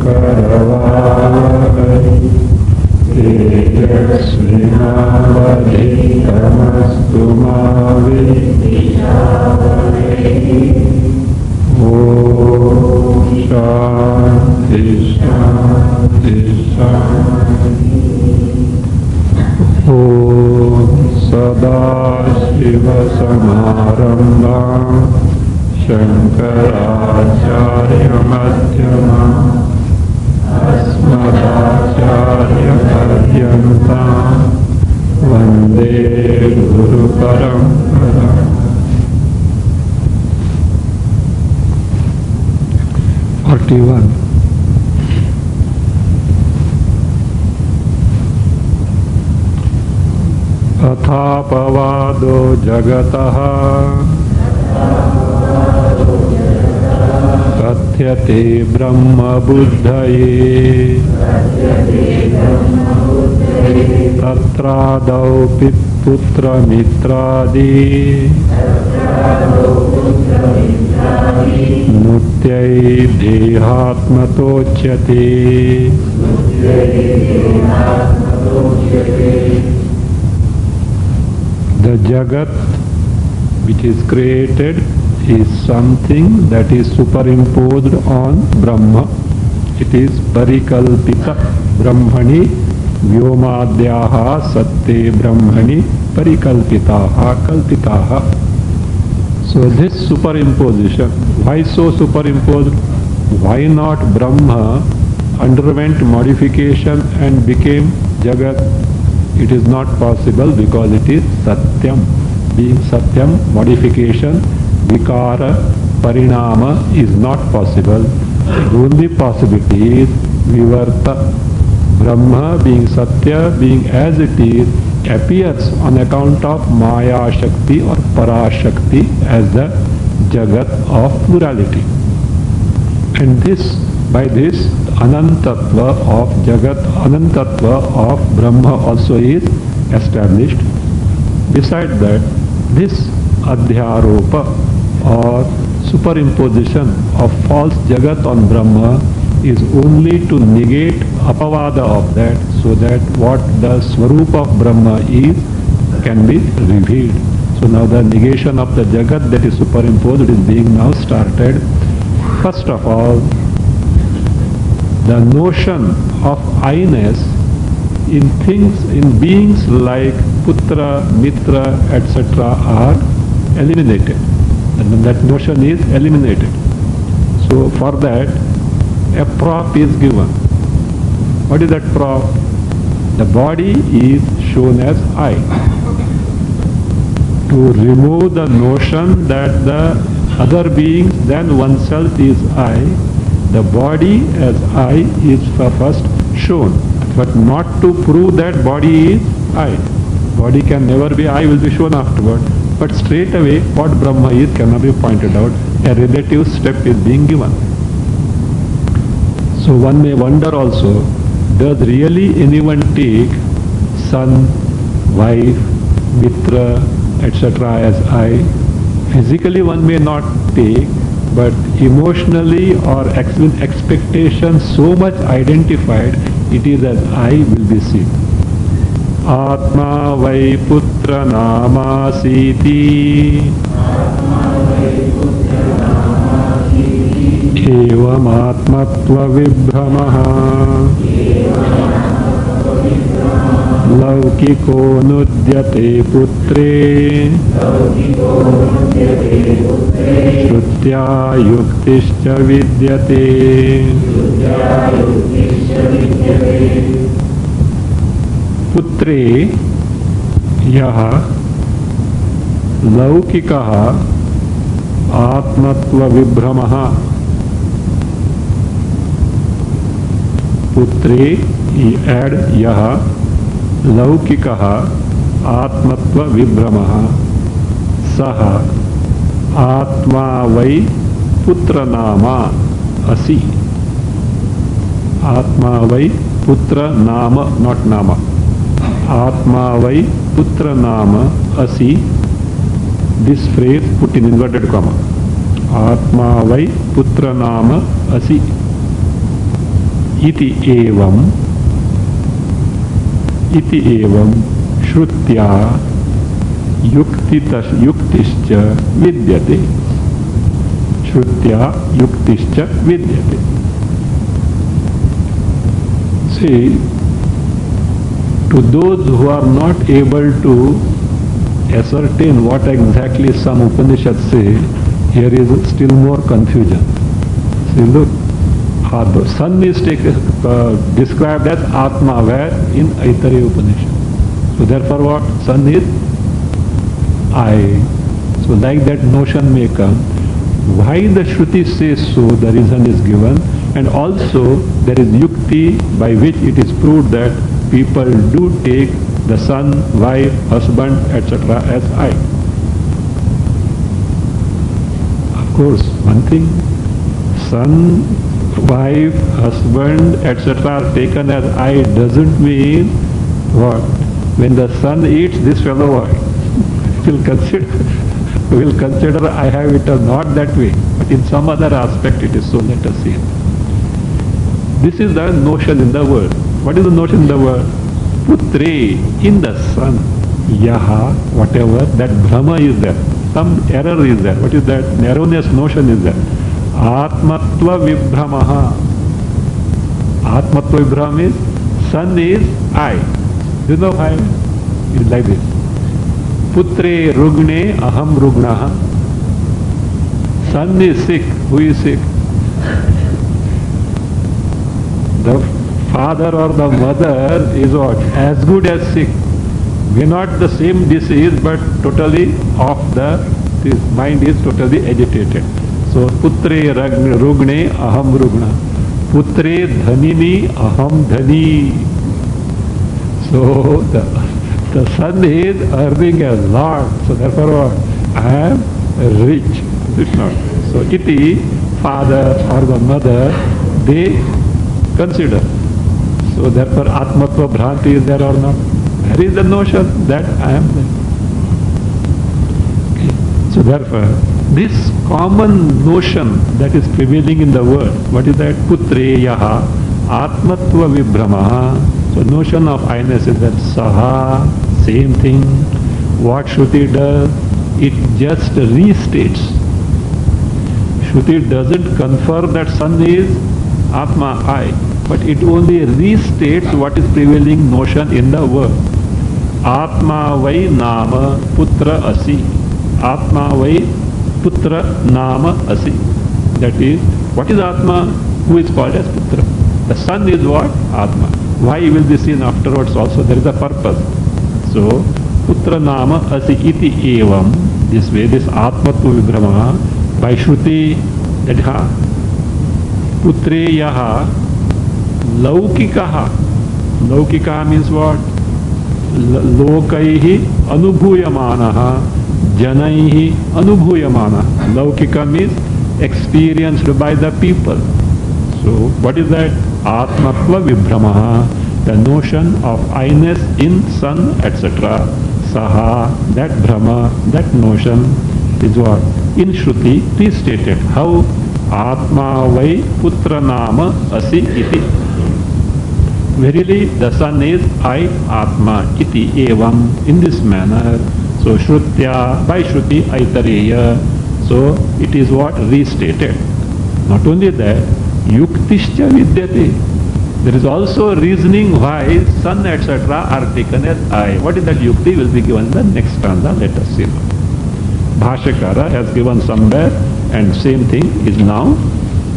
करवावहै तेजस्विनावधीतमस्तु मा विद्विषावहै। ओम शांति शांति शांति। ओम सदाशिवसमारम्भां शंकराचार्यमध्यमाम् अस्मदाचार्यपर्यन्तां वन्दे गुरुपरम्पराम्। 41 अथापवादो जगतः कथ्यते ब्रह्मबुद्धये तत्रादौ पुत्रमित्रादि मुक्त्यै देहात्मतोच्यते। The Jagat which is created is something that is superimposed on Brahma. It is parikalpita Brahmani vyomadhyaha satte Brahmani parikalpitaha kalpitaha. So this superimposition, why so superimposed? Why not Brahma underwent modification and became Jagat? It is not possible because it is Satyam. Being Satyam, modification, Vikara, Parinama is not possible. The only possibility is Vivarta. Brahma being Satya, being as it is, appears on account of Maya Shakti or Parashakti as the Jagat of plurality. And this, by this, Anantatva of Jagat, Anantatva of Brahma also is established. Besides that, this Adhyaropa or superimposition of false Jagat on Brahma is only to negate apavada of that, so that what the Swarup of Brahma is can be revealed. So now the negation of the Jagat that is superimposed is being now started. First of all, the notion of I-ness in things, in beings like Putra, Mitra, etc. are eliminated. And that notion is eliminated. So for that, a prop is given. What is that prop? The body is shown as I. To remove the notion that the other being than oneself is I, the body as I is first shown, but not to prove that body is I. Body can never be I, will be shown afterward. But straight away what Brahma is cannot be pointed out. A relative step is being given. So one may wonder also, does really anyone take son, wife, mitra, etc. as I? Physically one may not take, but emotionally or with expectation so much identified, it is as I will be seen. Atma vai putra namasiti evam atmatva vibhramaha laukiko nudyate putre Shrutya yuktischa vidyate. Putre yaha laukikaha atmatva vibhramaha. Putre add yaha laukikaha atmatva vibhramaha. Saha Atma vai putra nama asi. Atma vai putra nama, not nama. Atma vai putra nama asi. This phrase put in inverted comma. Atma vai putra nama asi. इति एवं श्रुत्या युक्तिश्च विद्यते. श्रुत्या युक्तिश्च विद्यते. See, to those who are not able to ascertain what exactly some Upanishads say, here is still more confusion. See, look, the sun is described as Atma, where in Aitareya Upanishad. So therefore what? Sun is I. So like that notion may come. Why the Shruti says so, the reason is given, and also there is yukti by which it is proved that people do take the son, wife, husband, etc. as I. Of course, one thing, son, wife, husband, etc. are taken as I doesn't mean what? When the son eats, this fellow what? will consider I have it or not that way. But in some other aspect it is so, let us see. This is the notion in the world. What is the notion in the world? Putre, in the son, yaha, whatever, that brahma is there. Some error is there. What is that? Narrowness notion is there. Atmatva vibhramaha. Atmatva vibhrama is, son is I. You know why? It is like this. Putre rugne aham rugnaha. Son is sick. Who is sick? The father or the mother is what? As good as sick. We not the same disease, but totally off his mind is totally agitated. So putre rugne aham rugna. Putre dhanini aham dhani. So the son is earning a lot. So therefore what? I am rich. It's not. So iti, father or the mother, they consider. So therefore Atmatva Bhranti is there or not? There is the notion that I am there. Okay. So therefore, this common notion that is prevailing in the world, what is that? Putreyaha Atmatva Vibhramaha. So notion of I-ness is that Saha, same thing. What Shruti does, it just restates. Shruti doesn't confer that son is Atma, I, but it only restates what is prevailing notion in the world. Atma vai nama putra asi. Atma vai putra nama asi. That is, what is Atma? Who is called as Putra? The son is what? Atma. Why will be seen afterwards also. There is a purpose. So, Putra nama asi iti evam. This way, this Atmatva Vibhrama by Shruti, that Putreyaha Laukikaha. Laukikaha means what? Lokaihi anubhuyamanaha janaihi anubhuyamanaha. Laukika means experienced by the people. So what is that? Atmatva Vibhramaha, the notion of I-ness in son, etc. Saha, that Brahma, that notion is what? In Shruti restated. How? Atma vai putra nama asi iti. Verily the son is I, Atma, iti evam, in this manner. So Shrutya, by Shruti Aitareya. So it is what? Restated. Not only that, Yuktishcha vidyate. There is also reasoning why son, etc. are taken as I. What is that yukti will be given in the next stanza. Let us see. Bhashakara has given somewhere, and same thing is now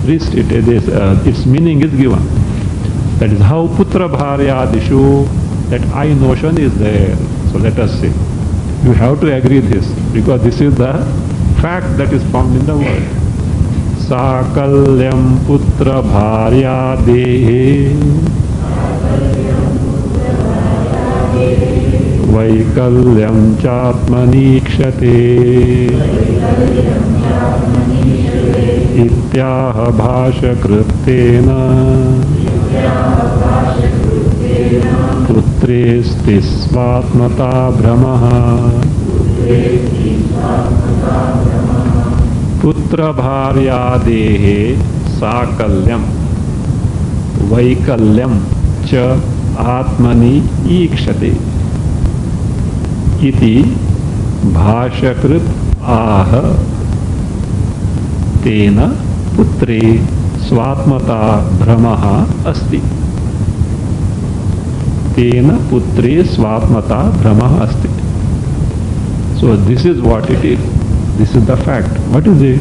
restated. Its meaning is given. That is how Putra Bharyadishu, that I notion is there. So let us see. You have to agree this, because this is the fact that is found in the world. Sakalyam Putra Bharyadehe Vaikalyam Chatmanikshate Ityaha Bhashakrittena Putresti Svatmata Brahmaha. Putra Bharyadehe Sakalyam वैकल्यम च आत्मनि ईक्षते इति भाष्यकृत आह तेन पुत्रे स्वात्मता भ्रमः अस्ति। तेन पुत्रे स्वात्मता भ्रमः अस्ति। So this is what it is. This is the fact. What is it?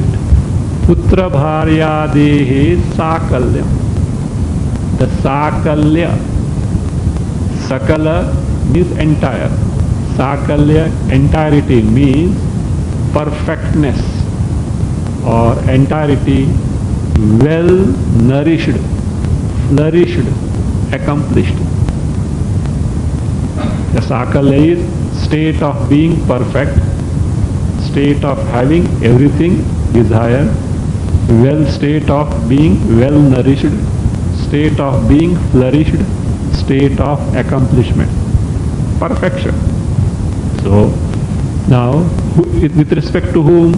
Putra bharyadehe sakalyam. The sakalya, sakala means entire. Sakalya, entirety means perfectness or entirety, well nourished, flourished, accomplished. The sakalya is state of being perfect, state of having everything desired, well state of being well nourished, state of being flourished, state of accomplishment, perfection. So now, with respect to whom,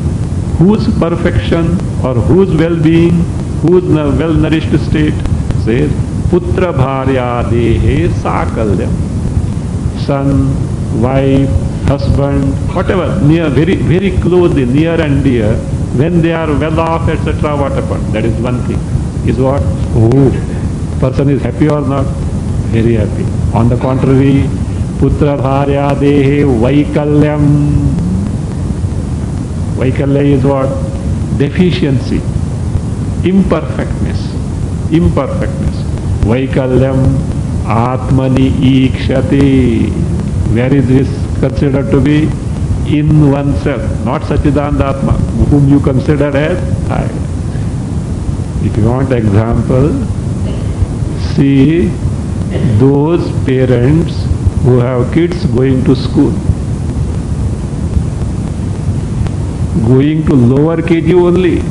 whose perfection or whose well-being, whose well-nourished state, says putra bharya dehe sakalyam. Son, wife, husband, whatever, near, very closely, near and dear, when they are well off, etc., what happened? That is one thing. Is what? Oh, person is happy or not? Very happy. On the contrary, putra bharya dehe vaikalyam. Vaikalya is what? Deficiency, imperfectness. Vaikalyam atmani ikshate. Where is this considered to be? In oneself, not Satchidananda Atma, whom you consider as I. If you want example, see those parents who have kids going to school, going to lower KG only,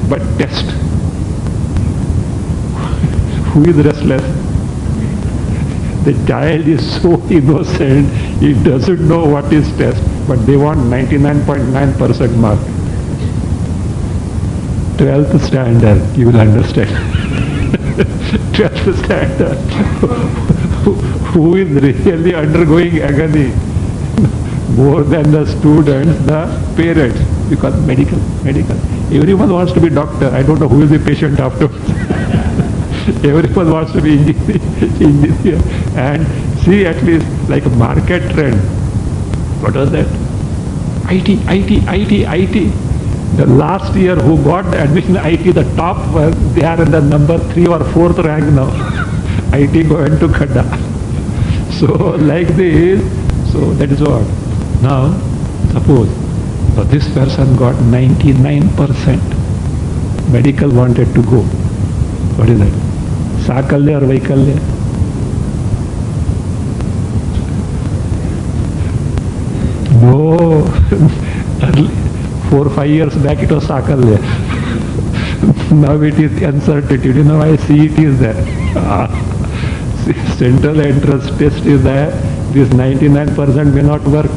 but test. Who is restless? The child is so innocent, he doesn't know what is test, but they want 99.9% mark. 12th standard, you will understand. 12th standard. Who is really undergoing agony? More than the students, the parents, because medical. Everyone wants to be doctor. I don't know who is the patient afterwards. Everyone wants to be engineer. And see, at least like a market trend. What was that? IT. The last year who got the admission in IT, the top one, they are in the number 3 or 4th rank now. IT going to Khadda. So like this, so that is what. Now, suppose this person got 99%. Medical wanted to go. What is that? Sakalya or Vaikalya? No. 4-5 years back it was Sakalya. Now it is uncertainty. You know why CET is there? Central entrance test is there. This 99% may not work.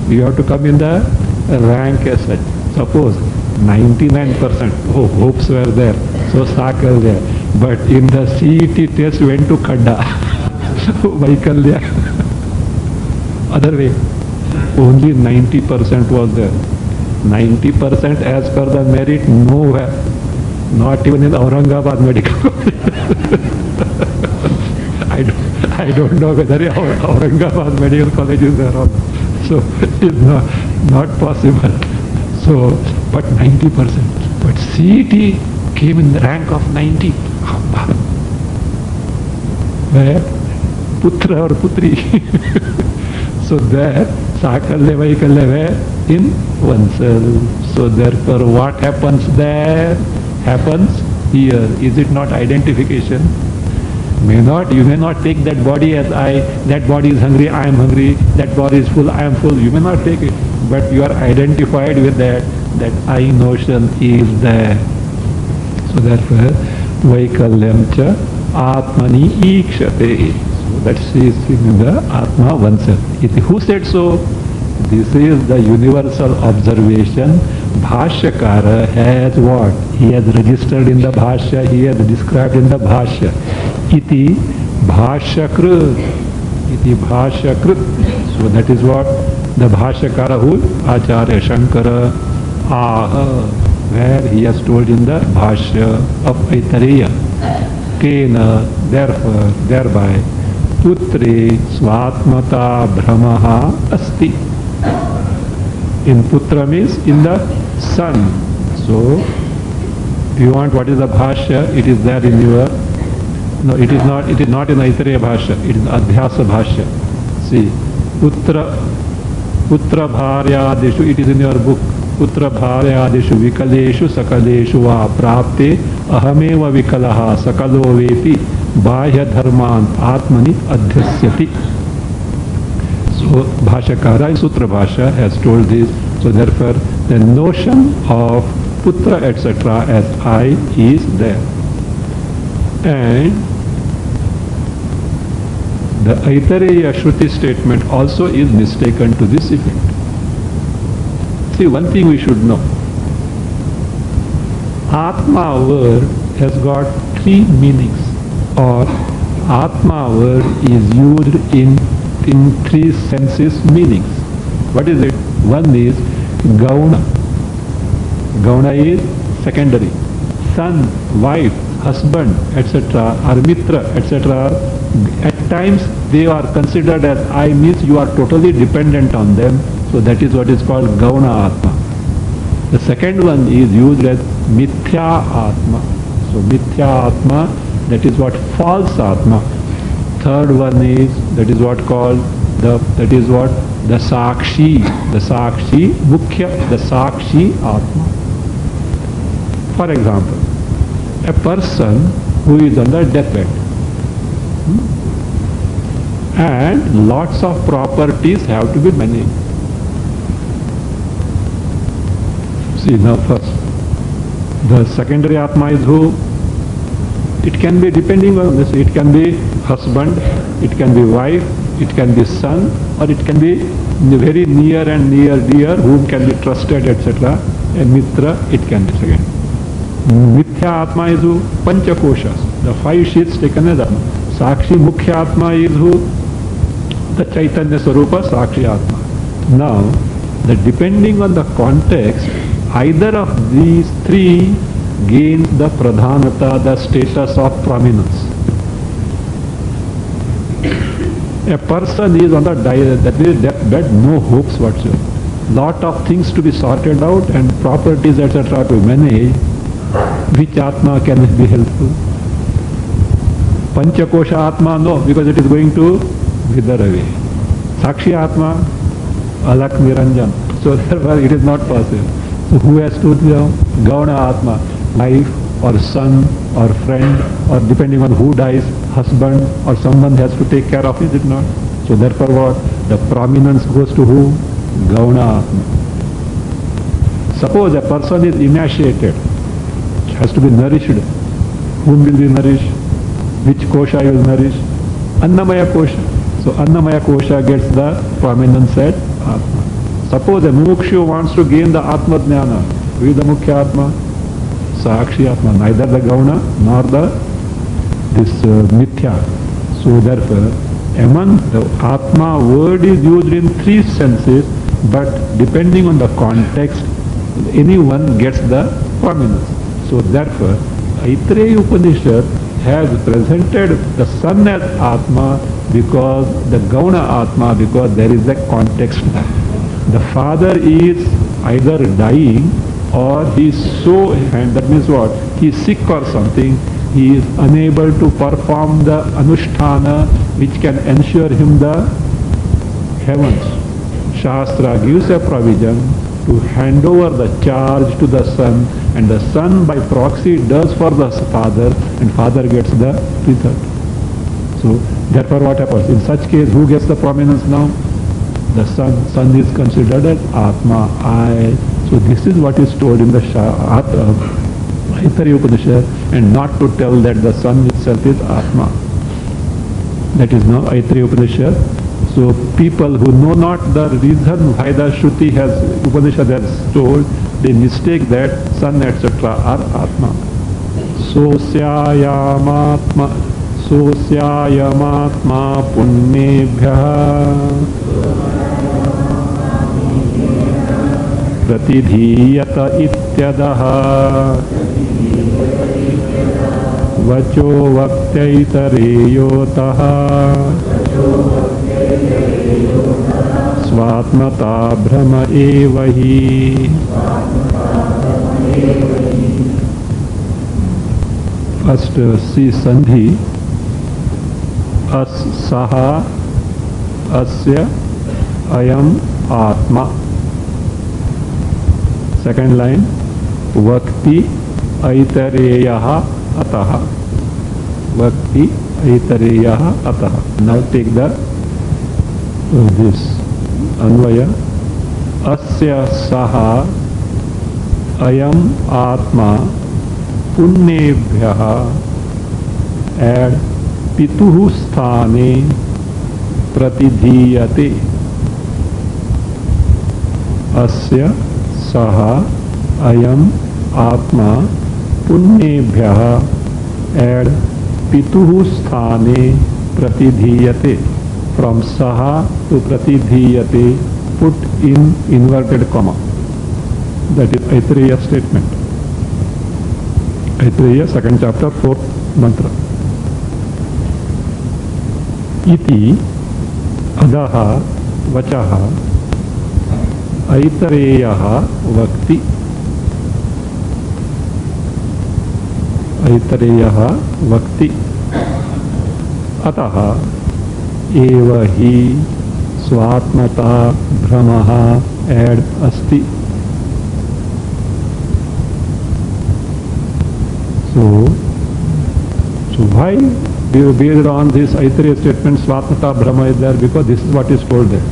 You have to come in the rank as such. Suppose 99%, hopes were there. So Sakalya. But in the CET test went to Khadda. Vaikalya. Other way. Only 90% was there. 90% as per the merit, nowhere. Not even in Aurangabad Medical College. I don't know whether Aurangabad Medical College is there or not. So it's not possible. So, but 90%. But CET came in the rank of 90. Where? Putra or Putri. So there, Sakalya Vaikalya where? In oneself. So therefore what happens there? Happens here. Is it not identification? You may not take that body as I, that body is hungry, I am hungry, that body is full, I am full. You may not take it. But you are identified with that I notion is there. So therefore, Vaikalyam cha Atmani ikshate. So that is in the Atma oneself. Who said so? This is the universal observation Bhashyakara has what? He has registered in the Bhashya, he has described in the Bhashya. Iti Bhashyakrit. Iti Bhashyakrit. So that is what? The Bhashyakara who? Acharya Shankara where he has told in the Bhashya of Aitareya. Kena, therefore, thereby, Putre Svatmata Brahmaha Asti. In Putra means in the son. So, if you want what is the Bhashya, it is there in your, no, it is not in Aitareya Bhashya, it is Adhyasa Bhashya. See, Putra Bharyadeshu, it is in your book. Putra Bharyadeshu Vikaleshu Sakaleshu Va Prapte Ahameva Vikalaha Sakalo Vepi Bahya Dharman Atmani Adhyasyati. So Bhashyakara in Sutra Bhashya has told this. So therefore the notion of Putra etc. as I is there. And the Aitareya Shruti statement also is mistaken to this effect. See, one thing we should know. Atma word has got three meanings, or Atma word is used in three senses meanings. What is it? One is Gauna. Gauna is secondary. Son, wife, husband, etc. or Mitra, etc. At times they are considered as I, means you are totally dependent on them. So that is what is called Gauna Atma. The second one is used as Mithya Atma. So Mithya Atma, that is what false Atma. Third one is, that is what called, the Sakshi. The Sakshi, Mukhya, the Sakshi Atma. For example, a person who is on the deathbed and lots of properties have to be managed. See, now first, the secondary Atma is who? It can be depending on this, it can be husband, it can be wife, it can be son, or it can be very near and near dear, whom can be trusted, etc. A Mitra, it can be second. Mithya Atma is who? Panchakoshas, the five sheets taken as Atma. Sakshi Mukhya Atma is who? The Chaitanya Swarupa Sakshi Atma. Now, the depending on the context, either of these three gains the pradhanata, the status of prominence. A person is on the deathbed, no hopes whatsoever. Lot of things to be sorted out and properties etc. to manage. Which Atma can be helpful? Panchakosha Atma, no, because it is going to wither away. Sakshi Atma, Alak Niranjan. So therefore it is not possible. So who has to be Gauna Atma? Wife or son or friend, or depending on who dies, husband or someone has to take care of it, is it not? So therefore what? The prominence goes to who? Gauna Atma. Suppose a person is emaciated, has to be nourished. Whom will be nourished? Which kosha will nourish? Annamaya kosha. So Annamaya kosha gets the prominence at Atma. Suppose a mukshu wants to gain the Atma Jnana. Who is the Mukhya Atma? Sakshi Atma. Neither the Gauna nor this Mithya. So therefore, among the Atma word is used in three senses, but depending on the context, anyone gets the prominence. So therefore, Aitareya Upanishad has presented the son as Atma because the Gauna Atma, because there is a context. The father is either dying or he is so, and that means what? He is sick or something, he is unable to perform the Anushtana which can ensure him the heavens. Shastra gives a provision to hand over the charge to the son, and the son by proxy does for the father, and father gets the result. So therefore what happens? In such case, who gets the prominence now? The son. Son is considered as Atma, I. So this is what is told in the Aitareya Upanishad, and not to tell that the son itself is Atma. That is now Aitareya Upanishad. So people who know not the reason why the Shruti has, Upanishad has told, they mistake that sun, etc. are Atma. Sosyayamatma punnebhyah pratidhiyata ityadaha vacho vaktaitareyotaha स्वात्मता भ्रम एव हि. First सी संधि अस सह अस्य अयम आत्मा. Second line वक्ति ऐतरेयः अतः. वक्ति ऐतरेयः अतः. नाउ टेक द दिस अन्वय. अस्य सह अयम आत्मा पुण्येभ्यः एड पितुः स्थाने प्रतिधीयते. अस्य सह अयम आत्मा पुण्येभ्यः एड पितुः स्थाने प्रतिधीयते. From saha to pratidhiyate, put in inverted comma. That is Aitareya statement. Aitareya, second chapter, fourth mantra. Iti adaha vachaha Aitareyaha vakti. Aitareyaha vakti. Ataha एव हि स्वात्मता भ्रमः एड अस्ति. So why based on this Aitareya statement Swatmata Brahma is there? Because this is what is told there.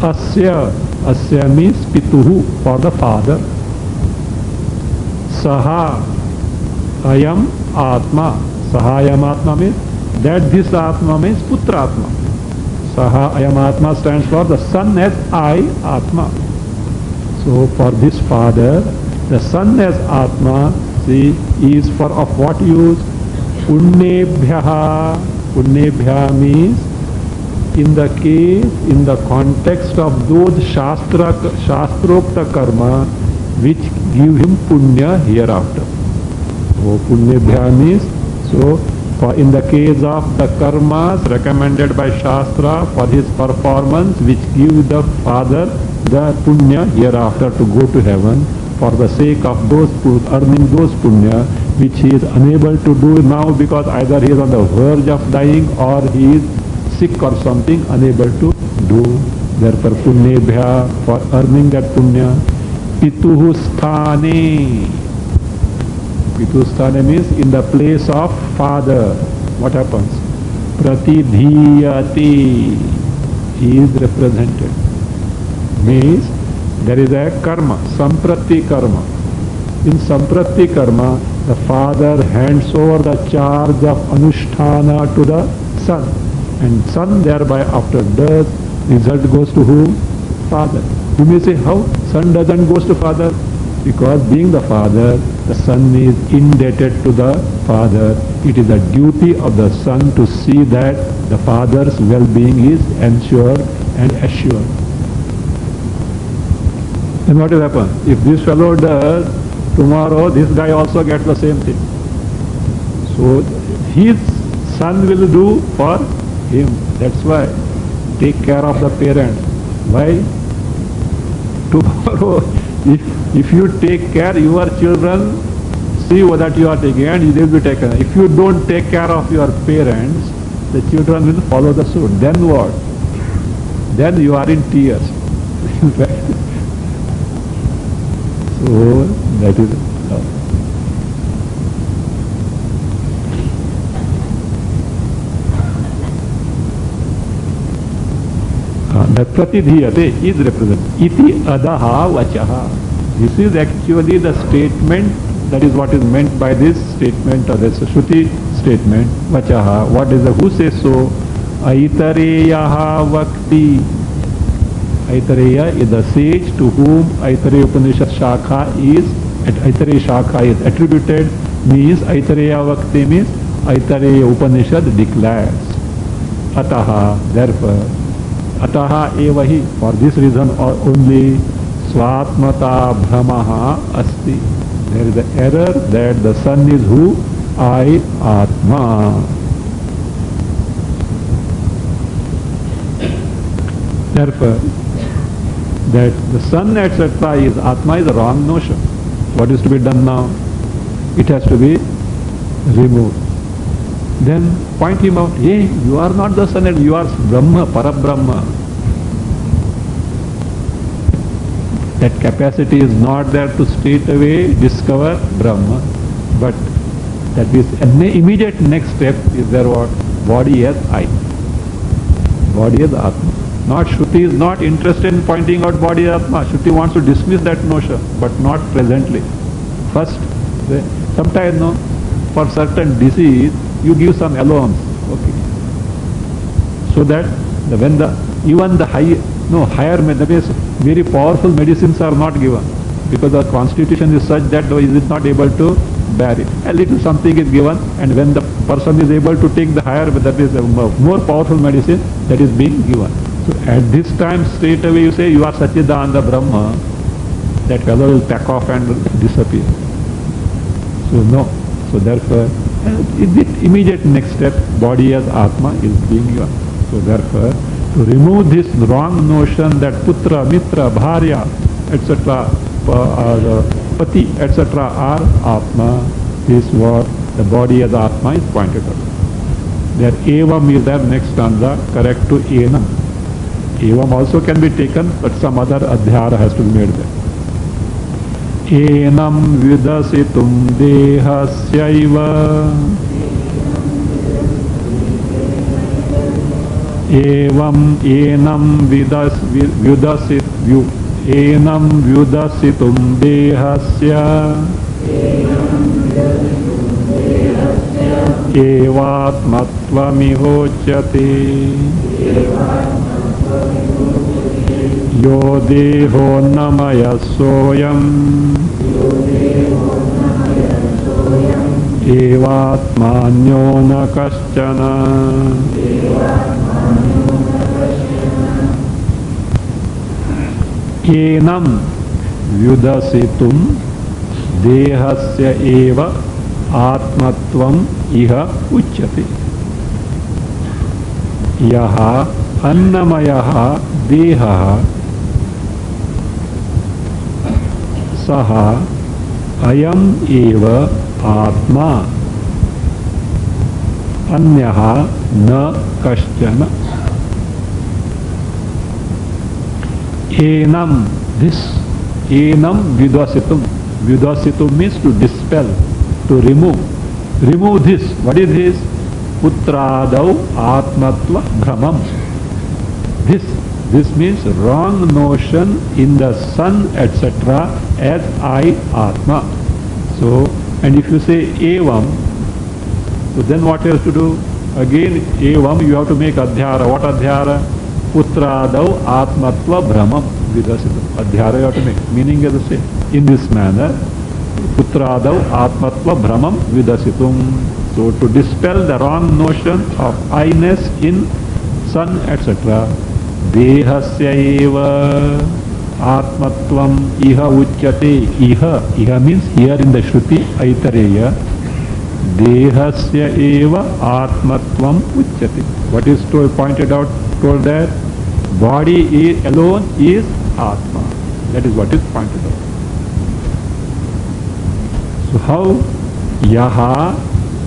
Asya means pituhu, for the father. Saha ayam atma. Saha ayam atma means that this atma means putra atma. Saha ayam atma stands for the son as I atma. So for this father, the son as atma, see, is for of what use? Punnebhyaha. Punnebhya means in the case, in the context of those shastrokta karma which give him punya hereafter. So punnebhya means, so for in the case of the karmas recommended by Shastra for his performance which give the father the punya hereafter to go to heaven, for the sake of those earning those punya which he is unable to do now because either he is on the verge of dying or he is sick or something, unable to do. Therefore punnebhya, for earning that punya. Pituhu sthane. Pitusthana means in the place of father. What happens? Pratidhiyati. He is represented. Means there is a karma, samprati karma. In samprati karma, the father hands over the charge of anusthana to the son. And son thereby after death, result goes to whom? Father. You may say, how? Son doesn't goes to father? Because being the father, the son is indebted to the father. It is the duty of the son to see that the father's well-being is ensured and assured. And what will happen? If this fellow does, tomorrow this guy also gets the same thing. So his son will do for him. That's why take care of the parents. Why? Tomorrow, if you take care, your children see that you are taking and they will be taken. If you don't take care of your parents, the children will follow the suit. Then what? Then you are in tears. So that is that pratidhiyate is represented. Iti adaha vachaha. This is actually the statement, that is what is meant by this statement or this Shruti statement. Vachaha. What is the, who says so? Aitareyaha vakti. Aitareya is the sage to whom Aitareya Upanishad Shakha is, Aitareya Shakha is attributed, means Aitareya Vakti means Aitareya Upanishad declares. Ataha, therefore, Ataha evahi, for this reason only, Swatmata Brahmaha Asti. There is an error that the sun is who? I, Atma. Therefore, that the sun etc. is Atma is a wrong notion. What is to be done now? It has to be removed. Then point him out, hey, you are not the sun, you are Brahma, Parabrahma. That capacity is not there to straight away discover Brahma. But that is an immediate next step is there what? Body as I. Body as Atma. Not Shruti is not interested in pointing out body as Atma. Shruti wants to dismiss that notion, but not presently. First, sometimes no, for certain disease, you give some allowance, okay, so that when even the higher, that means very powerful medicines are not given, because the constitution is such that he is not able to bear it. A little something is given, and when the person is able to take the higher, that is more powerful medicine, that is being given. So at this time, straight away you say you are Satchidananda Brahma, that fellow will pack off and disappear. So no. So therefore, in the immediate next step, body as Atma is being given. So therefore, to remove this wrong notion that Putra, Mitra, Bharya, etc., Pati, etc. are Atma, is what the body as Atma is pointed out. There Evam is there next stanza, correct to Enam. Evam also can be taken, but some other adhyara has to be made there. Enam vidasitum dehasyaiva evam enam vidasitum dehasya evatmatvamihochyate yo deho namaya soyam evatmanyo na kaschana. Enam vyudasitum dehasya eva atmatvam iha uchyate. Yaha annamayaha deha saha ayam eva atma anyaha na kaschana. Enam, this enam vidasitum. Vidasitum means to dispel, to remove. Remove this. What is this? Putradau atmatva brahmam. This means wrong notion in the sun, etc. as I, Atma. So, and if you say evam, so then what you have to do? Again, evam, you have to make adhyara. What adhyara? Putradau atmatva brahmam vidasitam. Adhyara you have to make. Meaning is the same. In this manner, Putradau atmatva brahmam vidasitum. So to dispel the wrong notion of I-ness in sun, etc. Dehasya eva atmatvam iha uchyate. Iha means here in the Shruti, Aitareya. Dehasya eva atmatvam uchyate. What is pointed out, told there? Body alone is Atma. That is what is pointed out. So how? Yaha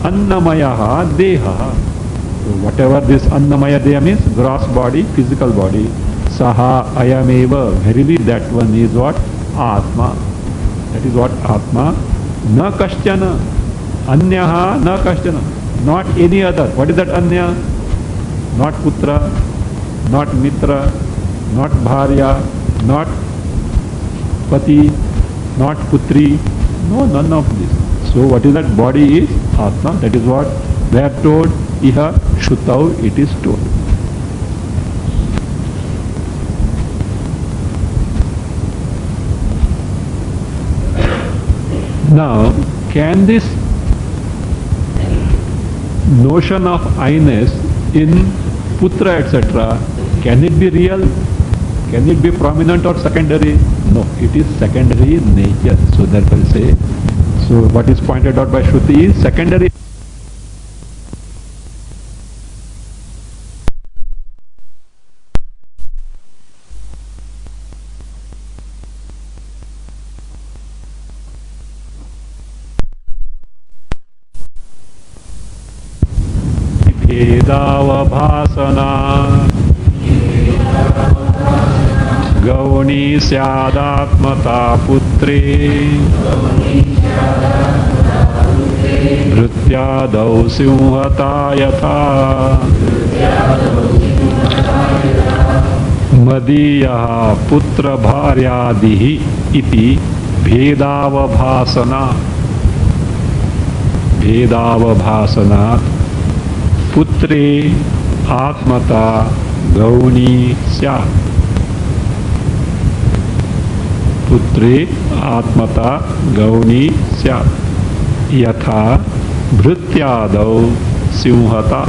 annamayaha deha. So whatever this annamaya deha means, gross body, physical body. Saha ayameva. Verily that one is what? Atma. That is what Atma. Na kaschana. Anyaha na kaschana. Not any other. What is that anya? Not putra, not mitra, not bharya, not pati, not putri. No, none of this. So what is that? Body is Atma. That is what they are told. Iha Shrutau it is told. Now, can this notion of I-ness in putra, etc., can it be real? Can it be prominent or secondary? No, it is secondary in nature. So therefore say, so what is pointed out by Shruti is secondary. भेदावभासना गौणी स्यादात्मता पुत्रे भृत्यादौ सिंहता यथा मदीयः पुत्र भार्यादिः इति भेदावभासना पुत्रे आत्मता गौणी स्यात् पुत्रे आत्मता गौणी स्यात् यथा भृत्यादौ सिंहता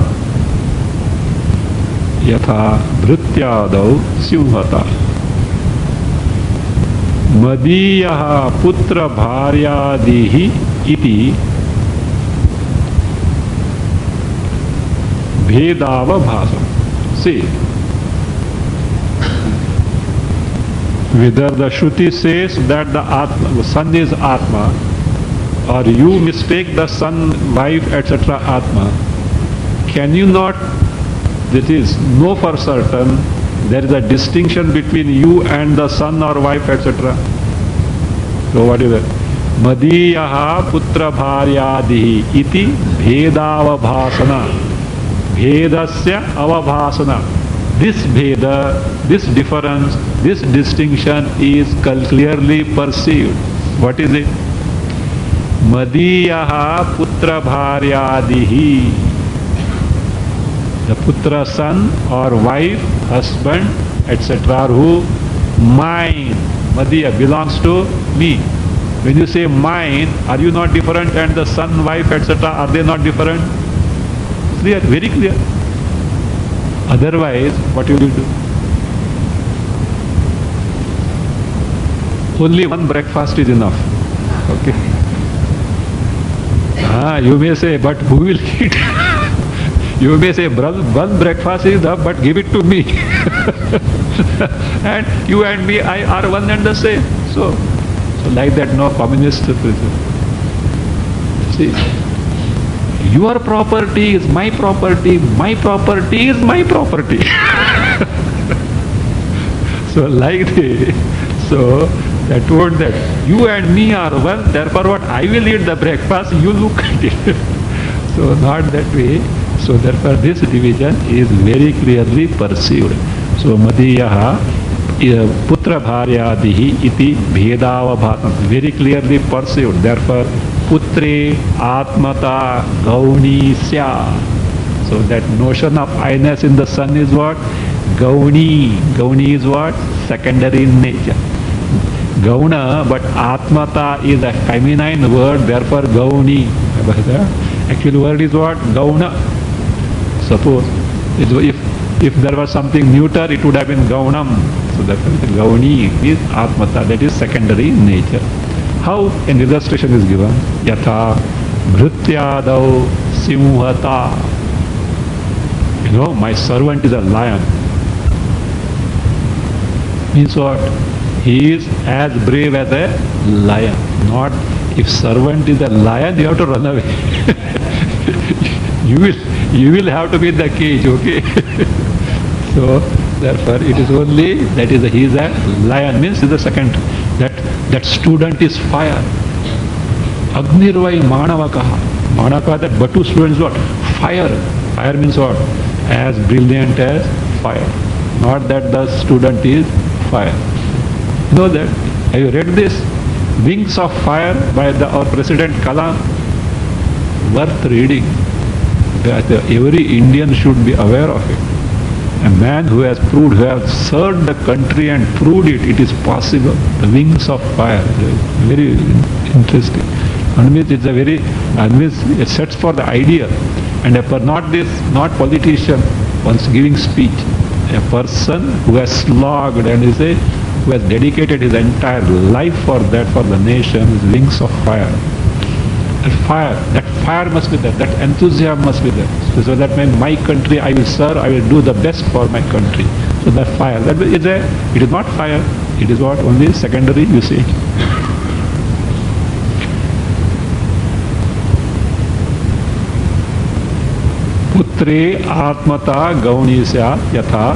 मदीयः पुत्र भार्यादिः इति भेदावभासम. See, whether the Shruti says that the son is Atma, or you mistake the son, wife, etc. Atma, can you not, that is, know for certain there is a distinction between you and the son or wife, etc. So what is it? Madiyaha putra bharyadihi iti bhedavabhasana. Bhedasya avabhasana. This bheda, this difference, this distinction is clearly perceived. What is it? Madiyaha putra bharyadihi. The putra, son or wife, husband, etc. are who? Mine. Madiya belongs to me. When you say mine, are you not different? And the son, wife, etc. are they not different? Clear, very clear. Otherwise, what you will do? Only one breakfast is enough. Okay. You may say, but who will eat? You may say, one breakfast is enough, but give it to me. And you and me, I are one and the same. So like that, no communist principle. See. Your property is my property is my property. So like this, so that word that you and me are one, therefore what I will eat the breakfast, you look at it. So not that way. So therefore this division is very clearly perceived. So Madiyaha putra bharyadihi iti bhedavabhasam, very clearly perceived. Therefore putre atmata gauni sya. So that notion of I-ness in the son is what? Gauni. Gauni is what? Secondary in nature. Gauna, but atmata is a feminine word, therefore gauni. Actual word is what? Gauna. Suppose if there was something neuter, it would have been gaunam. So therefore gauni is atmata, that is secondary in nature. How an illustration is given? Yatha bhrityadau simhata. You know, my servant is a lion. Means what? He is as brave as a lion. Not if servant is a lion, you have to run away. you will have to be in the cage, okay? So therefore it is only, that is he is a lion, means is the second. That student is fire. Agnirvai manavakaha. Manavakaha, that Batu students what? Fire. Fire means what? As brilliant as fire. Not that the student is fire. You know that? Have you read this? Wings of Fire by our President Kalam. Worth reading. Every Indian should be aware of it. A man who has proved, who has served the country and proved it is possible. The Wings of Fire. Very interesting. Means it's a very, means it sets for the idea. And not politician, once giving speech, a person who has slogged and who has dedicated his entire life for that, for the nation, is wings of fire. That fire must be there, that enthusiasm must be there. So that means my country I will serve, I will do the best for my country. So that fire, it is not fire, it is what? Only secondary, you see. पुत्रे आत्मता गौणीस्या यथा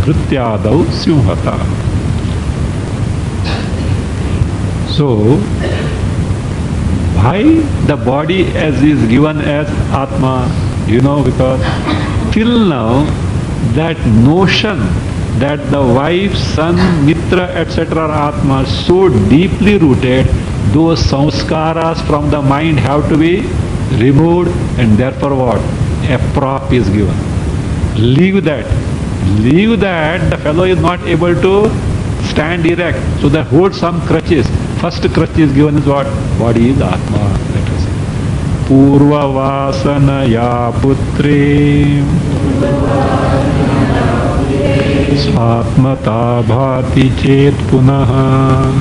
भृत्यादौ सिंहता. So, why the body is given as Atma? Because till now that notion that the wife, son, mitra, etc. are Atma so deeply rooted, those samskaras from the mind have to be removed, and therefore what? A prop is given. Leave that, the fellow is not able to stand erect, so that hold some crutches. First crutch is given is what? Body is Atma. Let us say. Purva vasanaya putre Swatmata bhati chet punaha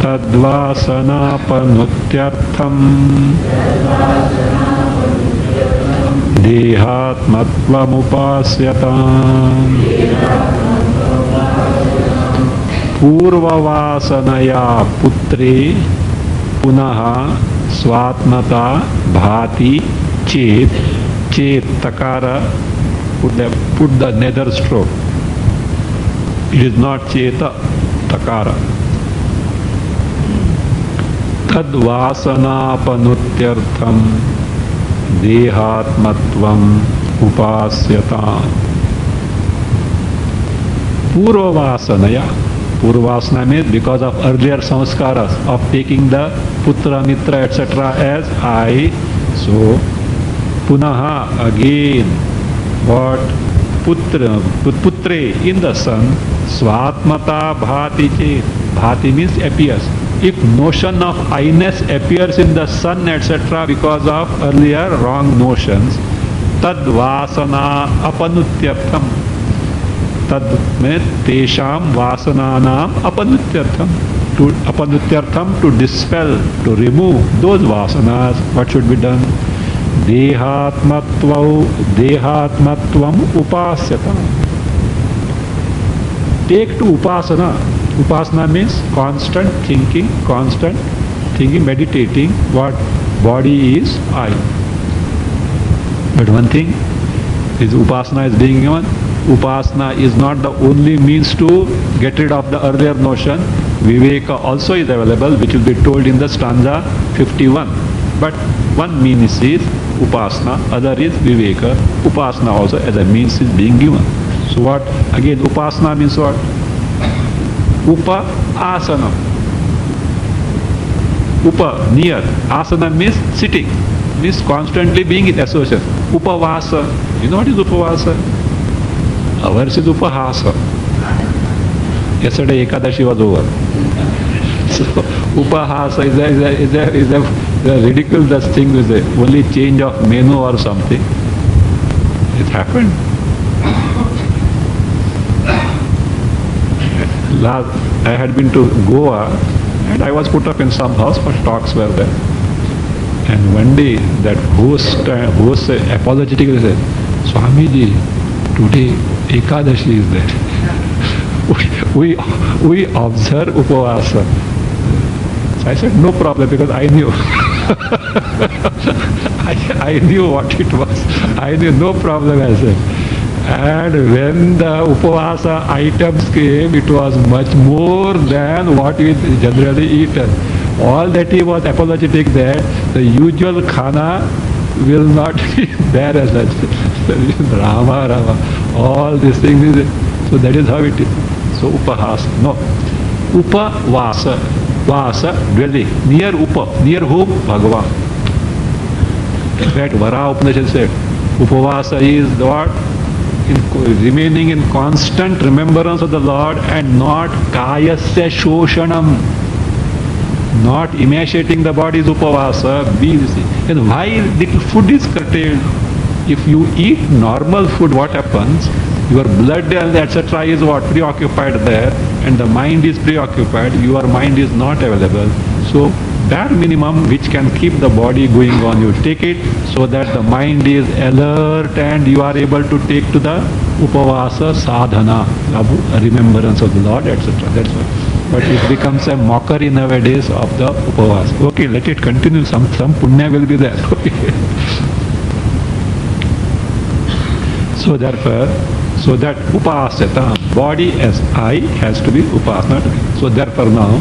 Tadvasana panutyartham Dehatmatvam upasyatam. Purvavasanaya putre punaha swatmata bhati chet takara, put the nether stroke. It is not cheta, takara. Tadvasana panutyartham dehatmatvam upasyatam. Purvavasanaya. Purvasana means because of earlier samskaras of taking the putra, mitra, etc. as I. So, punaha, again, what? Putre, in the son, swatmata bhati chet. Bhati means appears. If notion of I-ness appears in the son, etc. because of earlier wrong notions, tad vasana apanutyartham. Tad means tesham vasananam apanutyartham, to dispel, to remove those vasanas. What should be done? Dehatmatvam upasyatam. Take to upasana. Upasana means constant thinking, meditating. What? Body is I. But one thing is upasana is being given. Upasana is not the only means to get rid of the earlier notion. Viveka also is available, which will be told in the stanza 51. But one means is upasana, other is viveka. Upasana also as a means is being given. So what? Again, upasana means what? Upa asana. Upa, near. Asana means sitting. Means constantly being in association. Upavasa. You know what is upavasa? Ours is upahasa. Yesterday Ekadashi was over. So upahasa is a ridiculous thing, with only change of menu or something. It happened. I had been to Goa and I was put up in some house for talks were there. And one day that host apologetically said, Swamiji, today Ekadashi is there. we observe Upavasa. So I said, no problem, because I knew. I knew what it was. I knew, no problem, I said. And when the Upavasa items came, it was much more than what we generally eat. All that he was apologetic that the usual khana will not be there as such. Rama, all these things. So that is how it is. So upahasa, no. Upavasa, vasa, dwelling. Near Upa, near whom? Bhagavan. In fact, Vara Upanishad said, Upavasa is the what? Remaining in constant remembrance of the Lord and not kayasya shoshanam. Not emaciating the body is upavasa. And why little food is curtailed? If you eat normal food, what happens? Your blood and etc. is what? Preoccupied there, and the mind is preoccupied. Your mind is not available. So bare minimum which can keep the body going on, you take it so that the mind is alert and you are able to take to the upavasa sadhana, remembrance of the Lord, etc. That's why. But it becomes a mockery nowadays of the upavasa. Okay, let it continue. Some punya will be there. So therefore, so that upasata, body as I has to be upasana. So therefore now,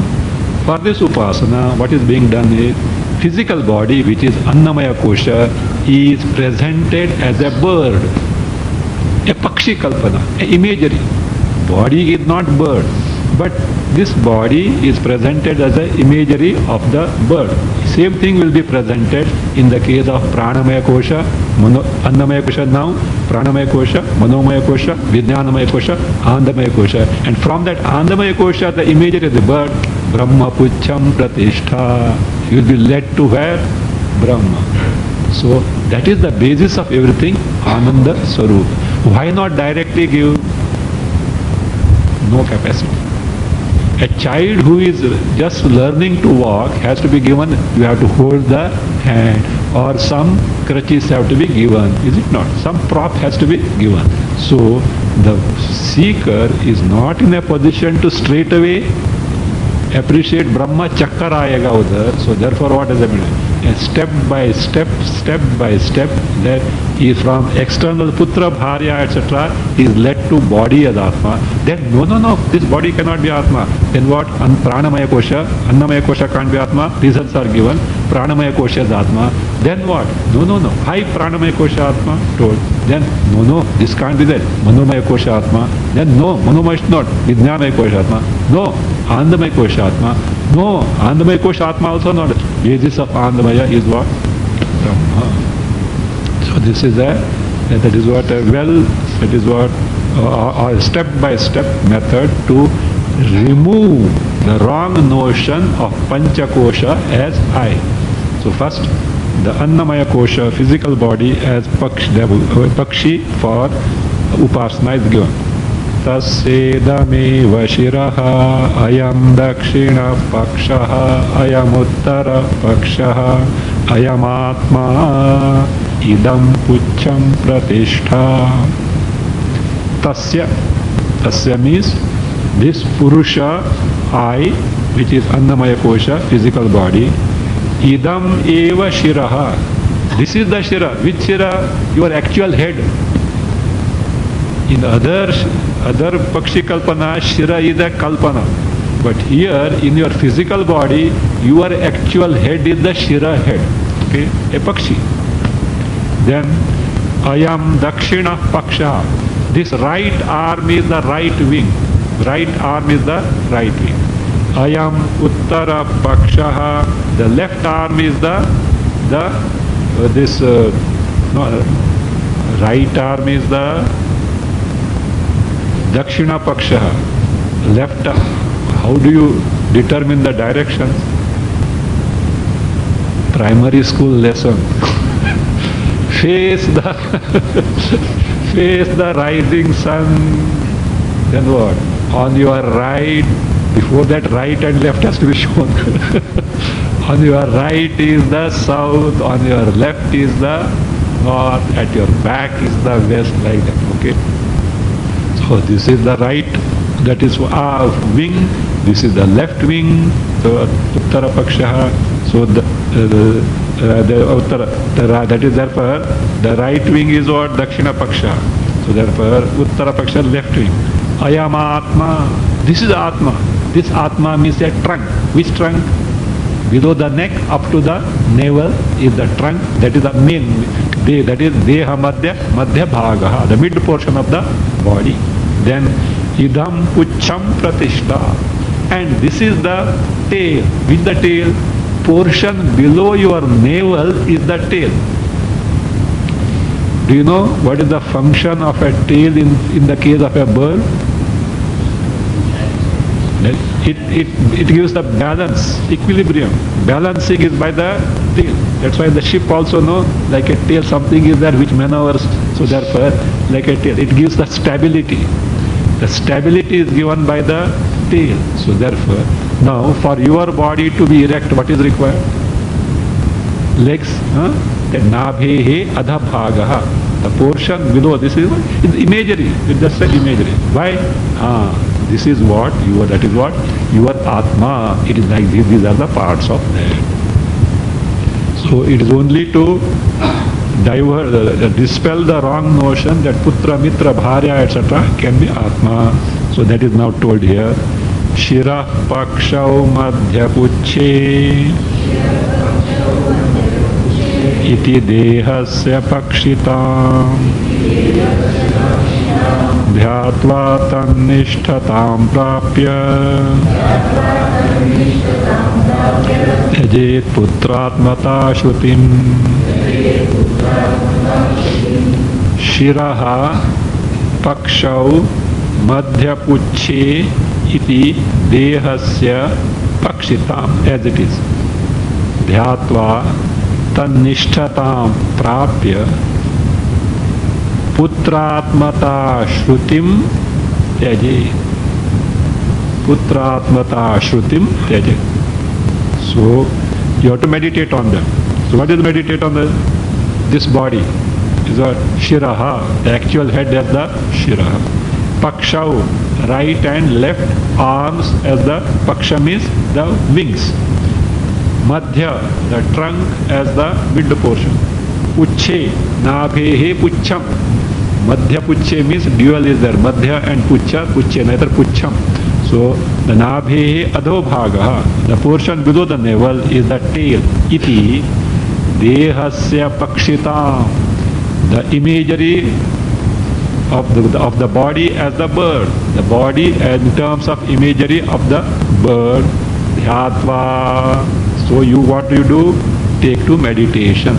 for this upasana, what is being done is, physical body, which is Annamaya Kosha, is presented as a bird, a Pakshi Kalpana, a imagery. Body is not bird, but this body is presented as an imagery of the bird. Same thing will be presented in the case of Pranamaya Kosha, Annamaya Kosha now, Pranamaya Kosha, Manomaya Kosha, Vijnanamaya Kosha, Andamaya Kosha. And from that Andamaya Kosha, the imagery of the bird, Brahma Pucham Pratishtha, you will be led to where? Brahma. So that is the basis of everything, Ananda Swarup. Why not directly give? No capacity. A child who is just learning to walk has to be given, you have to hold the hand, or some crutches have to be given, is it not? Some prop has to be given. So the seeker is not in a position to straight away appreciate Brahma Chakkar aayega udhar. So therefore what does it mean? And step by step, that he is from external putra, bharya, etc. is led to body as Atma. Then no, this body cannot be Atma. Then what? Pranamaya Kosha, Annamaya Kosha can't be Atma. Reasons are given. Pranamaya Kosha is Atma. Then what? No. Why Pranamaya Kosha Atma? Told. Then no, this can't be that. Manomaya Kosha Atma. Then no, Manomaya is not. Vijnanamaya Kosha Atma. No, Andamaya Kosha Atma. No, Andamaya Kosha Atma also not. Basis of Andamaya is what? Brahma. So this is that is what a step-by-step method to remove the wrong notion of Panchakosha as I. So first, the Annamaya Kosha, physical body, as Pakshi for Upasana is given. Tasedameva shiraha ayam dakshina pakshaha ayam uttara pakshaha ayam atma idam pucham pratishtha. Tasya means this Purusha, I, which is Annamaya Kosha, physical body. Idam eva shiraha. This is the shira. Which shira? Your actual head. In other Pakshi Kalpana, shira is a Kalpana. But here, in your physical body, your actual head is the shira head. Okay? A Pakshi. Then, Ayam Dakshina Paksha. This right arm is the right wing. Right arm is the right wing. Ayam Uttara Paksha. The left arm is right arm is the Dakshina Paksha. Left arm. How do you determine the directions? Primary school lesson. Face the rising sun. Then what? On your right, before that right and left has to be shown. On your right is the south, on your left is the north, at your back is the west, like that. Okay? So this is the right, that is wing, this is the left wing, the Uttara Paksha. So that is therefore the right wing is what? Dakshina Paksha. So therefore Uttara Paksha, left wing. Ayam Atma. This is Atma. This Atma means a trunk. Which trunk? Below the neck up to the navel is the trunk. That is the main. That is Deha Madhya Bhagaha, the mid portion of the body. Then Idam Pucham Pratishtha. And this is the tail. With the tail, portion below your navel is the tail. Do you know what is the function of a tail in the case of a bird? It gives the balance, equilibrium. Balancing is by the tail. That's why the ship also know, like a tail, something is there which maneuvers. So therefore, like a tail, it gives the stability. The stability is given by the tail. So therefore, now for your body to be erect, what is required? Legs, the nabhehe adha bhagaha. The portion below, this is what? It's imagery. It's just an imagery. Why? This is what you are, that is what your Atma. It is like this, these are the parts of that. So it is only to dispel the wrong notion that Putra, Mitra, Bharya, etc. can be Atma. So that is now told here. Shirah Pakshau Madhya Puchhe Iti Dehasya Pakshitam Dhyatva Tannishtatam Prapya Yajet Putratmata Shrutim. Shiraha Pakshau Madhya Puchhe Iti Dehasya Pakshitam, as it is. Dhyatva Tannishtatam Prapya Putratmata Shrutim Tyaje. Putratmata Shrutim Tyaje. So you have to meditate on them. So what is meditate on this body? Is what? Shiraha, the actual head as the Shiraha. Pakshau, right and left arms as the Paksha means the wings. Madhya, the trunk as the mid portion. Puchhe, Nabhehe Puchham. Madhya Puchhe means dual is there. Madhya and Puchha, Puchhe, neither Puchham. So the Nabhehe Adho Bhagaha, the portion below the navel is the tail. Iti Dehasya Pakshitam, the imagery of the body as the bird. The body in terms of imagery of the bird. Dhyatva. So you, what you do? Take to meditation.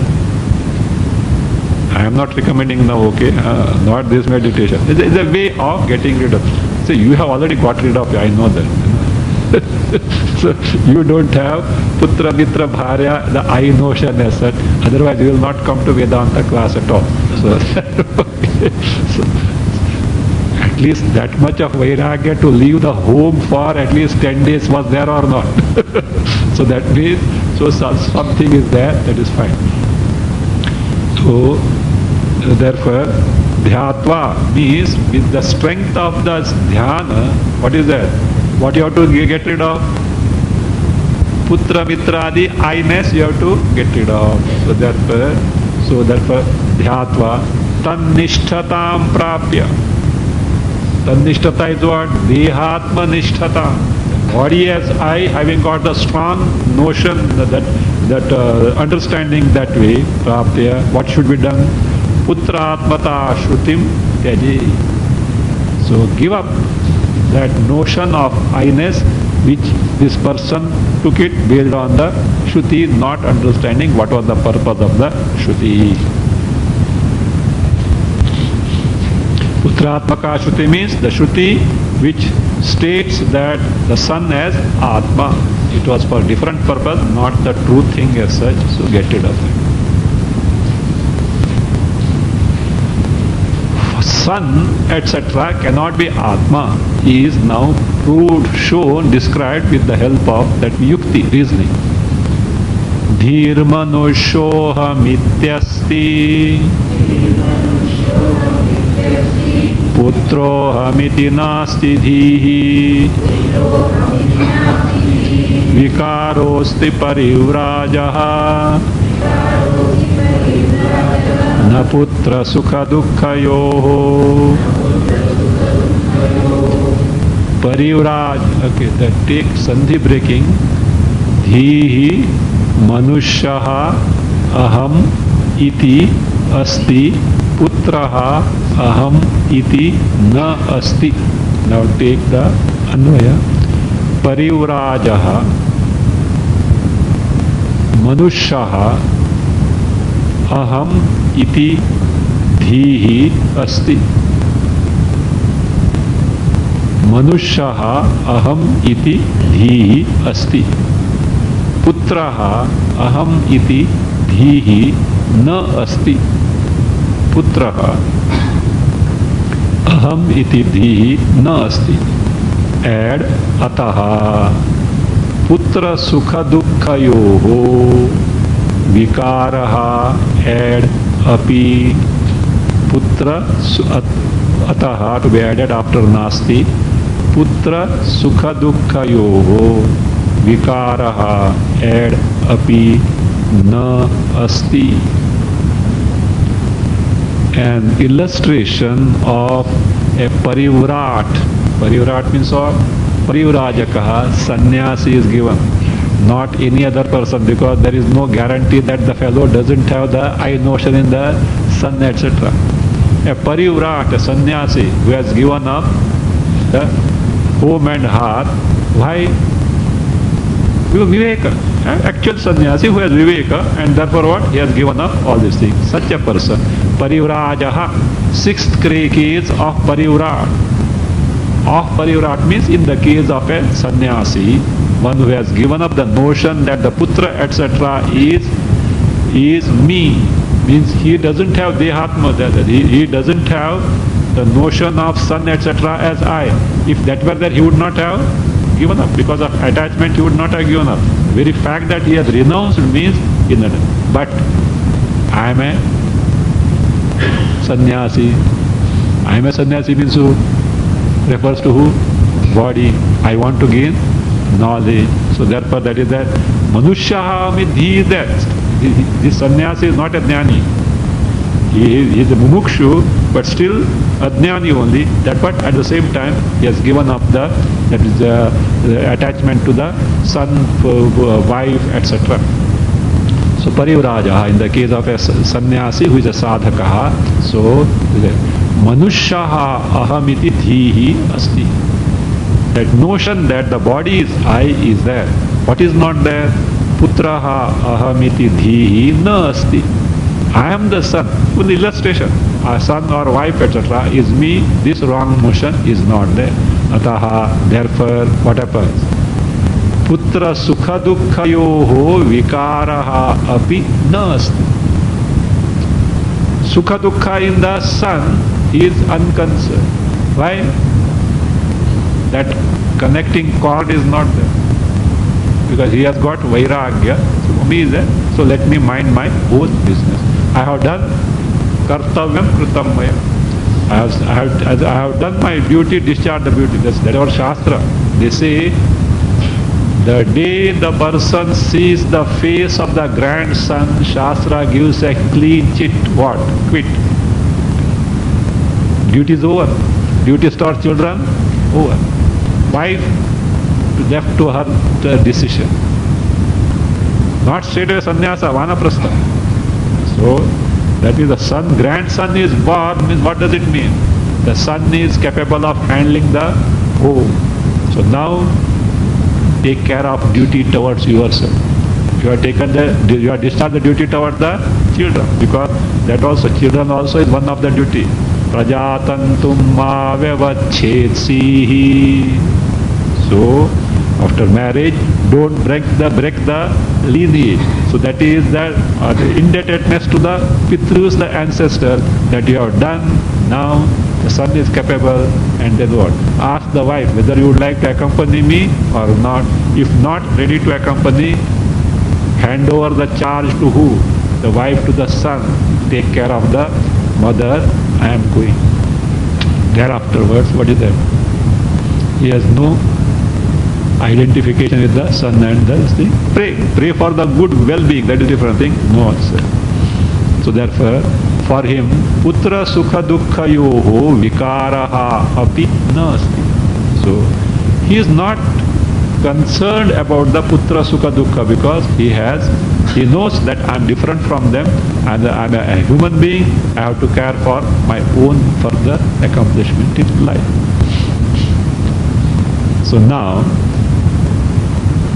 I am not recommending now, okay, not this meditation. It's a way of getting rid of. So you have already got rid of it, I know that. So you don't have Putra, Mitra, Bharya, the I notion as such. Otherwise you will not come to Vedanta class at all. So, so at least that much of Vairagya to leave the home for at least 10 days was there or not. So that means, so something is there, that is fine. So therefore, Dhyatva means with the strength of the dhyana, what is that? What you have to get rid of? Putra, Mitra, Adi, I-ness you have to get rid of. So therefore, Dhyatva Tannishtatam Prapya. Tannishtata is what? Dehatma Nishtata. Body as I, having got the strong notion, that understanding that way, Prapya, what should be done? Putratmata Shrutim Tyaje. So give up that notion of I-ness which this person took it based on the Shruti, not understanding what was the purpose of the Shruti. Putratmaka Shruti means the Shruti which states that the sun as Atma. It was for different purpose, not the true thing as such, so get rid of it. Sun, etc. cannot be Atma. He is now proved, shown, described with the help of that yukti, reasoning. Dhirmanushoha mityasti Putrohamiti nasti dhihi Vikarosti parivrajaha Na putra sukha dukkhayoho. Parivraj, okay, that take sandhi breaking. Dhihi manusyaha aham iti asti putraha aham iti na asti. Now take the anvaya. Parivrajaha manusyaha aham iti dhihi asti. मनुष्यः अहम् इति धीः अस्ति, पुत्रः अहम् इति धीः न अस्ति, पुत्रः अहम् इति धीः न अस्ति। एड अतः पुत्र सुख दुःखयोः विकारः एड अपि पुत्र अतः to be added after नास्ति, पुत्र सुख दुःखयोः विकारः एड अपि न अस्ति। An illustration of a parivrat. Parivrat means of Parivrajakaha, sannyasi is given, not any other person, because there is no guarantee that the fellow doesn't have the I notion in the sun, etc. A parivrat, a sannyasi who has given up the home and heart. Why? Viveka, actual sannyasi who has viveka, and therefore what? He has given up all these things. Such a person, parivrajaha, sixth case of parivrat. Of parivrat means in the case of a sannyasi, one who has given up the notion that the putra etc. is me, means he doesn't have dehatma, he doesn't have the notion of son etc. as I. If that were there, he would not have given up. Because of attachment, he would not have given up. The very fact that he has renounced means in that. But I am a sannyasi. I am a sannyasi means who? Refers to who? Body. I want to gain knowledge. So therefore that is that. Manushyaha means he is that. This sannyasi is not a jnani. He is a mumukshu, but still a jnani only. That, but at the same time he has given up the attachment to the son, wife, etc. So parivraja in the case of a sannyasi who is a sadhakaha. So manushyaha ahamiti dhihi asti. That notion that the body is I is there. What is not there? Putraha ahamiti dhihi na asti. I am the son. With illustration, a son or wife etc. is me. This wrong notion is not there. Ataha, therefore, what happens? Putra sukha dukkhayoho vikaraha api na asti. Sukha dukkha in the son is unconcerned. Why? That connecting cord is not there. Because he has got vairagya. So me is there. So let me mind my own business. I have done kartavyam kritam maya. I have done my duty, discharged the duty. That's our Shastra. They say, the day the person sees the face of the grandson, Shastra gives a clean chit, what? Quit. Duty is over. Duty towards children, over. Wife, left to her decision. Not straight away sannyasa, vanaprastha. So, that is the son, grandson is born, means what does it mean? The son is capable of handling the home. So now, take care of duty towards yourself. You have discharged the duty towards the children, because that also, children also is one of the duty. Prajatantum ma vyavachhetsi. So, after marriage, don't break the lineage. So that is the indebtedness to the Pitrus, the ancestor, that you have done. Now the son is capable, and then what? Ask the wife whether you would like to accompany me or not. If not ready to accompany, hand over the charge to who? The wife to the son. Take care of the mother. I am going. Thereafterwards, what is that? He has no identification with the son and the thing. Pray for the good well-being, that is different thing. No answer. So therefore, for him, putra sukha dukkhayoho vikaraha api nasti. So he is not concerned about the putra sukha dukkha, because he knows that I am different from them, and I am a human being. I have to care for my own further accomplishment in life. So now,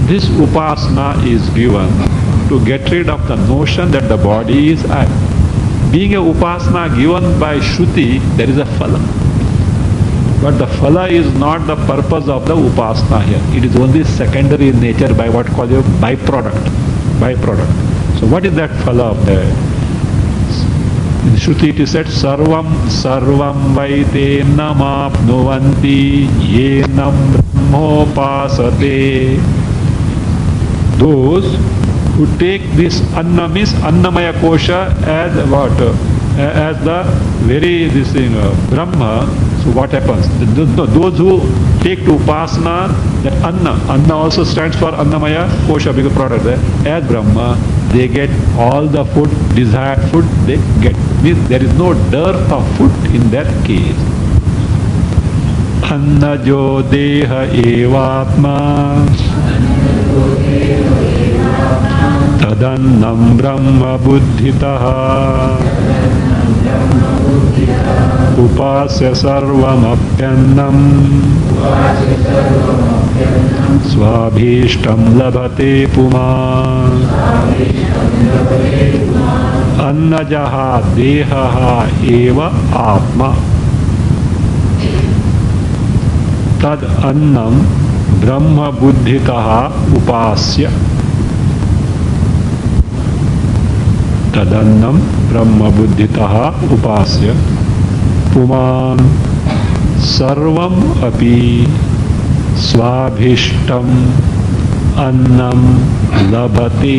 this upasana is given to get rid of the notion that the body is I. Being a upasana given by Shruti, there is a phala. But the phala is not the purpose of the upasana here. It is only secondary in nature by what called a byproduct. Byproduct. So what is that phala of that? In Shruti it is said, Sarvam vaite namapnuvanti yenam brahmopasate. Those who take this anna means annamaya kosha as what? As the very this thing Brahma. So what happens? Those who take to upasana that anna also stands for annamaya kosha, because product there, as Brahma, they get all the food, desired food they get. Means there is no dearth of food in that case. Annajo deha evatma tadannam brahma buddhitaha upasya sarvamapyannam svabhishtam labhate puman annajaha dehaha eva atma tad annam brahma buddhitaha upasya tadannam brahma buddhitaha upasya puman sarvam api svabhishtam annam labhate.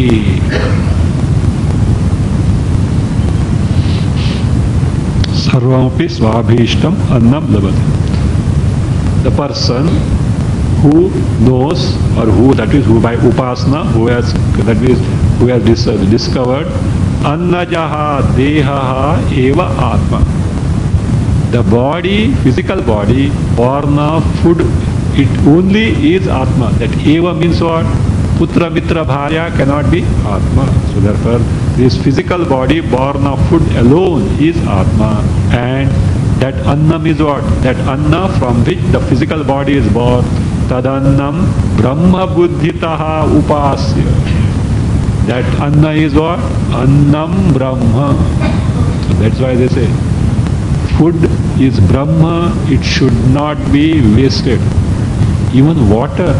Sarvam api svabhishtam annam labhate. The person who knows, or who, that is who by upasana, who has discovered annajaha dehaha eva atma. The body, physical body, born of food, it only is atma. That eva means what? Putra mitra bharya cannot be atma. So therefore this physical body born of food alone is atma. And that annam is what? That anna from which the physical body is born. Tadannam brahma buddhitaha upasya. That anna is what? Annam brahma. So that's why they say food is brahma, it should not be wasted. Even water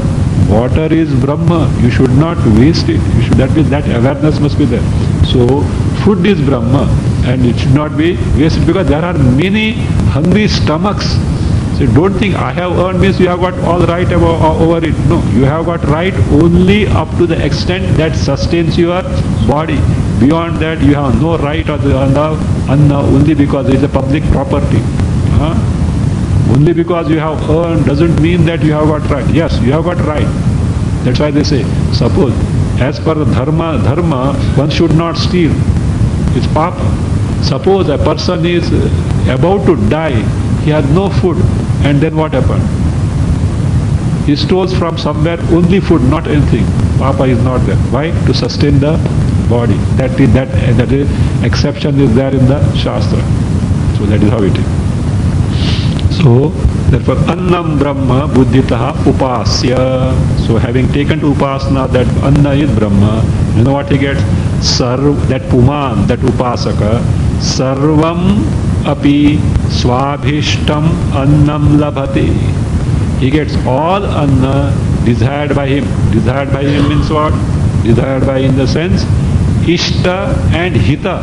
is brahma, you should not waste it. That means that awareness must be there. So food is brahma and it should not be wasted, because there are many hungry stomachs. So don't think I have earned means you have got all right over it. No, you have got right only up to the extent that sustains your body. Beyond that you have no right on the anna only because it is a public property. Only because you have earned doesn't mean that you have got right. Yes, you have got right. That's why they say, suppose as per the dharma one should not steal. It's papa. Suppose a person is about to die, he has no food, and then what happened? He stole from somewhere only food, not anything. Papa is not there. Why? To sustain the body. That is exception is there in the Shastra. So that is how it is. So therefore annam brahma buddhitaha upasya. So having taken to upasana that anna is brahma, you know what he gets? That puman, that upasaka, sarvam api svabhishtam annam labhate. He gets all anna desired by him. Desired by him means what? Desired by in the sense ishta and hita.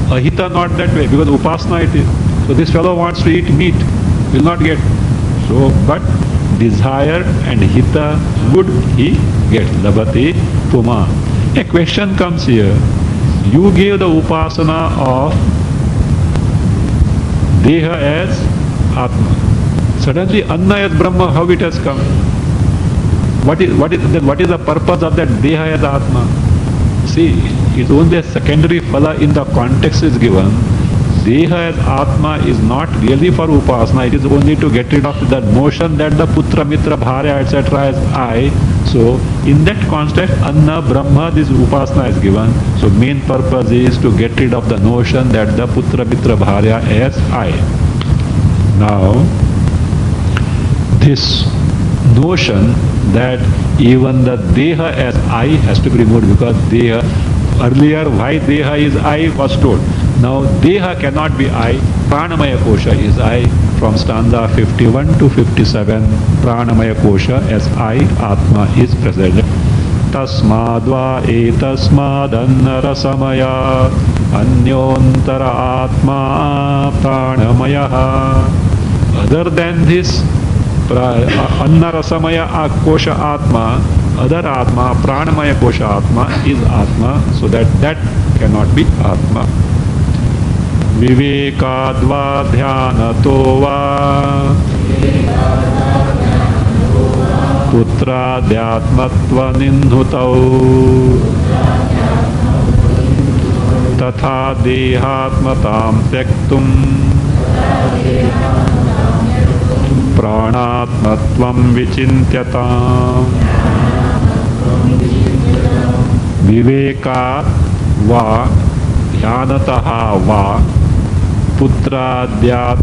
Ahita not that way, because upasana it is. So this fellow wants to eat meat, will not get. So but desire and hita, good he gets. Labhate puma. A question comes here. You gave the upasana of deha as atma. Suddenly anna as brahma, how it has come? What is the purpose of that deha as atma? See, it's only a secondary phala in the context is given. Deha as atma is not really for upasana, it is only to get rid of that notion that the putra mitra bharya etc. is I. So in that context anna brahma this upasana is given. So main purpose is to get rid of the notion that the putra mitra bharya is I. Now this notion that even the deha as I has to be removed, because deha, earlier why deha is I was told. Now deha cannot be I, pranamaya kosha is I, from stanza 51 to 57, Pranamaya Kosha as I, Atma, is present. Tasmadva etasmadanarasamaya anyontara Atma Pranamaya. Other than this Annarasamaya Kosha Atma, other Atma, Pranamaya Kosha Atma is Atma, so that cannot be Atma. Vivekadva dhyanato va putradyatmatva ninhutau tatha dehatmatam tyaktum pranatmatvam vichintyatam. Viveka va dhyanataha va putradyat